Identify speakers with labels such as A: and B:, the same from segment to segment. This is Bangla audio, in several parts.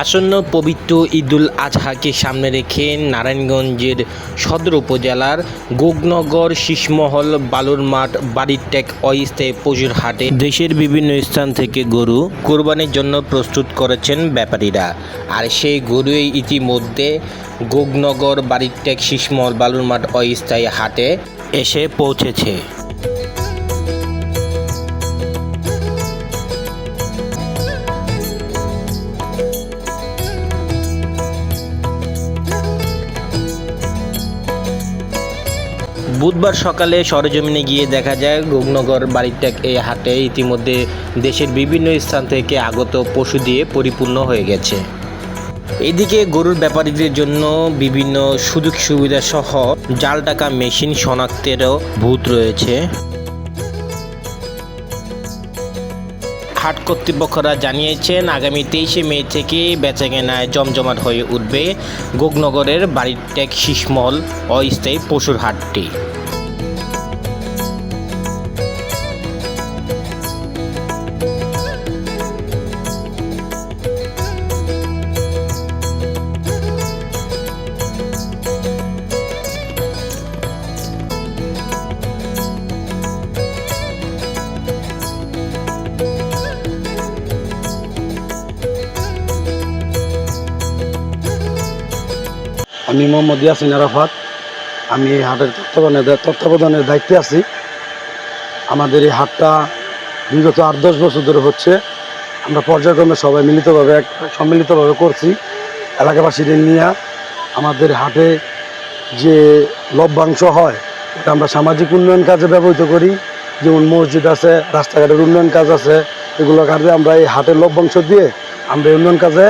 A: আসন্ন পবিত্র ঈদুল আজহাকে সামনে রেখে নারায়ণগঞ্জের সদর উপজেলার গোগনগর শীষমহল বালুরমাঠ বাড়িরটেক অস্থায়ী পশুর হাটে দেশের বিভিন্ন স্থান থেকে গরু কোরবানির জন্য প্রস্তুত করেছেন ব্যাপারীরা। আর সেই গরুই ইতিমধ্যে গোগনগর বাড়িরটেক শীষমহল বালুরমাঠ অস্থায়ী হাটে এসে পৌঁছেছে। বুধবার সকালে সরেজমিনে গিয়ে দেখা যায় গোগনগর বাড়িরটেক এই হাটে ইতিমধ্যে দেশের বিভিন্ন স্থান থেকে আগত পশু দিয়ে পরিপূর্ণ হয়ে গেছে। এদিকে গরুর ব্যাপারীদের জন্য বিভিন্ন সুযোগ সুবিধা সহ জাল টাকা মেশিন শনাক্তেরও বুথ রয়েছে। হাট কর্তৃপক্ষরা জানিয়েছেন আগামী 23শে মে থেকে বেচাকেনায় জমজমাট হয়ে উঠবে গোগনগরের বাড়িরটেক শীষমহল অস্থায়ী পশুর হাটটি।
B: আমি মোহাম্মদ ইয়াসিন আরাফাত। আমি এই হাটের তত্ত্বাবধানের দায়িত্বে আছি। আমাদের এই হাটটা বিগত 8-10 বছর ধরে হচ্ছে। আমরা পর্যায়ক্রমে সবাই সম্মিলিতভাবে করছি এলাকাবাসীদের নিয়ে। আমাদের হাটে যে লভ্যাংশ হয় এটা আমরা সামাজিক উন্নয়ন কাজে ব্যবহৃত করি। যেমন মসজিদ আছে, রাস্তাঘাটের উন্নয়ন কাজ আছে, এগুলো কাজে আমরা এই হাটের লভ্যাংশ দিয়ে আমরা উন্নয়ন কাজে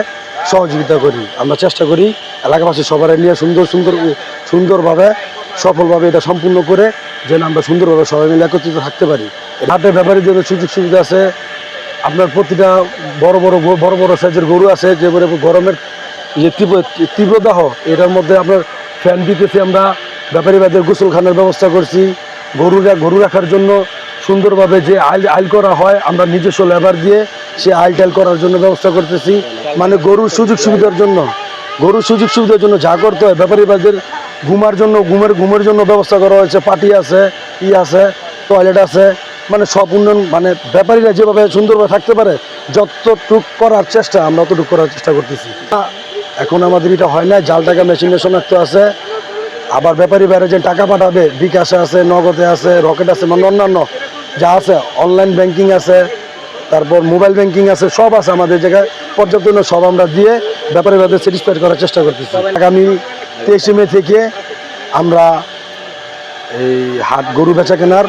B: সহযোগিতা করি। আমরা চেষ্টা করি এলাকাবাসী সবাই নিয়ে সুন্দরভাবে সফলভাবে এটা সম্পূর্ণ করে যেন আমরা সুন্দরভাবে সবাই মিলে একত্রিত থাকতে পারি। হাটের ব্যাপারে যে সুযোগ সুবিধা আছে, আপনার প্রতিটা বড় বড় সাইজের গরু আছে, যে গরমের যে তীব্রদাহ এটার মধ্যে আপনার ফ্যান দিতেছি। আমরা ব্যাপারীবাদের গোসলখানার ব্যবস্থা করছি। গরু রাখার জন্য সুন্দরভাবে যে আইল করা হয়, আমরা নিজস্ব লেবার দিয়ে সে আইল করার জন্য ব্যবস্থা করতেছি। মানে গরুর সুযোগ সুবিধার জন্য যা করতে হয়, ব্যাপারীবাদের ঘুমের জন্য ব্যবস্থা করা হয়েছে। পাটি আছে, আছে, টয়লেট আছে, মানে সব উন্নয়ন, মানে ব্যাপারীরা যেভাবে সুন্দরভাবে থাকতে পারে যতটুক করার চেষ্টা আমরা অতটুকু করার চেষ্টা করতেছি। এখন আমাদের এটা হয় না, জাল টাকা মেশিনে শনাক্ত আছে। আবার ব্যাপারী বাইরে যে টাকা পাঠাবে, বিকাশে আছে, নগদে আছে, রকেট আছে, মানে অন্যান্য যা আছে, অনলাইন ব্যাংকিং আছে, তারপর মোবাইল ব্যাংকিং আছে, সব আছে আমাদের জায়গায় পর্যাপ্ত। সব আমরা দিয়ে ব্যাপারীদের স্যাটিসফাইড করার চেষ্টা করতেছি। আগামী 23শে মে থেকে আমরা এই হাট গরু বেচা কেনার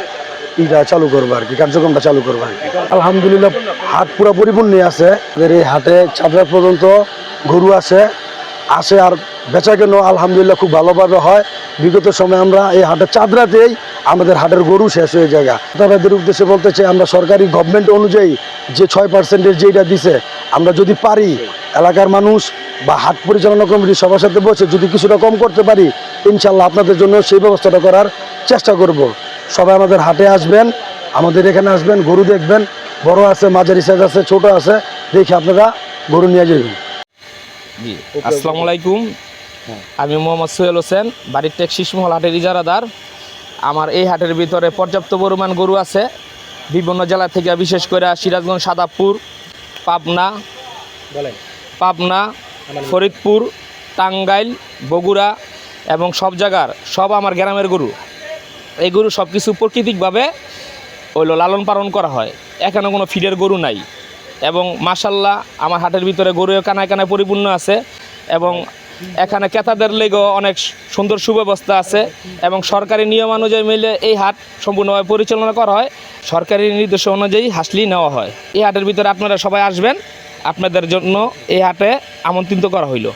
B: চালু করবো আর কি, কার্যক্রমটা চালু করবো আর কি। আলহামদুলিল্লাহ হাট পুরো পরিপূর্ণ আছে। আমাদের এই হাটে চাঁদরা পর্যন্ত গরু আসে আর বেচা কেন আলহামদুলিল্লাহ খুব ভালোভাবে হয়। বিগত সময় আমরা এই হাটের চাঁদরাতেই আমাদের হাটের গরু শেষ হয়ে যায়। তাদের উদ্দেশ্যে বলতে চাই, আমরা সরকারি গভর্নমেন্ট অনুযায়ী যে 6% যেটা দিছে, আমরা যদি পারি এলাকার মানুষ বা হাট পরিচালনা কমিটির সবার সাথে বসে যদি কিছুটা কম করতে পারি, ইনশাল্লাহ আপনাদের জন্য সেই ব্যবস্থাটা করার চেষ্টা করব। সবাই আমাদের হাটে আসবেন, আমাদের এখানে আসবেন, গরু দেখবেন। বড় আছে, মাঝারি সাইজ আছে, ছোট আছে, দেখে আপনারা গরু নিয়ে যাবেন।
C: জি, আসসালামু আলাইকুম। আমি মোহাম্মদ সোহেল হোসেন, বাড়িরটেক শীষমহল হাটের ইজারাদার। আমার এই হাটের ভিতরে পর্যাপ্ত পরিমাণ গরু আছে বিভিন্ন জেলা থেকে, বিশেষ করে সিরাজগঞ্জ, সাদাপুর, পাবনা, ফরিদপুর, টাঙ্গাইল, বগুড়া এবং সব জায়গার সব আমার গ্রামের গরু। এই গরু সব কিছু প্রাকৃতিকভাবে লালন পালন করা হয়। এখানে কোনো ফিডের গরু নাই এবং মাশাল্লাহ আমার হাটের ভিতরে গরু কানায় কানায় পরিপূর্ণ আছে এবং এখানে ক্রেতাদের লেগেও অনেক সুন্দর সুব্যবস্থা আছে এবং সরকারি নিয়মানুযায়ী মিলে এই হাট সম্পূর্ণভাবে পরিচালনা করা হয়। সরকারি নির্দেশ অনুযায়ী হাসলি নেওয়া হয়। এই হাটের ভিতরে আপনারা সবাই আসবেন, আপনাদের জন্য এই হাটে আমন্ত্রিত করা হইল।